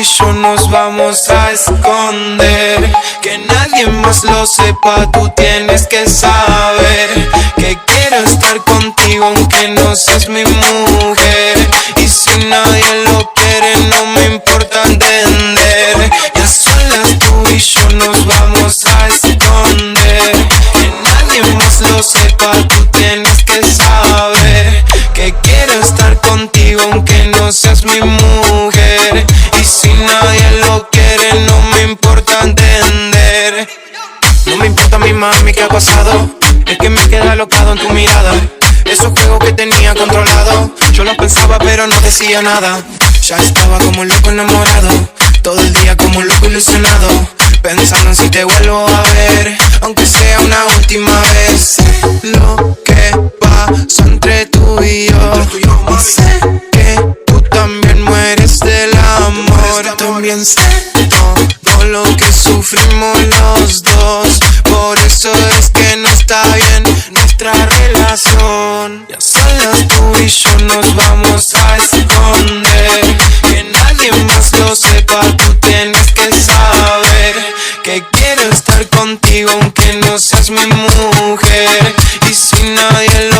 y yo nos vamos a esconder. Que nadie más lo sepa, tú tienes que saber que quiero estar contigo aunque no seas mi mujer. Y si nadie lo quiere no me importa entender. Y a solas tú y yo nos vamos a esconder. Que nadie más lo sepa, tú tienes que saber que quiero estar contigo aunque no seas mi mujer. Y si nadie lo quiere no me importa entender. No me importa mi mami qué ha pasado, es que me queda alocado en tu mirada. Esos juegos que tenía controlado, yo los pensaba pero no decía nada. Ya estaba como un loco enamorado, todo el día como un loco ilusionado, pensando en si te vuelvo a ver, aunque sea una última vez. Lo que pasó entre tú y yo, y sé que tú también mueres del amor. También sé todo lo que sufrimos los dos, por eso es que no está bien nuestra relación. Ya solas tú y yo nos vamos a esconder. Que nadie más lo sepa, tú tienes que saber que quiero estar contigo aunque no seas mi mujer. Y si nadie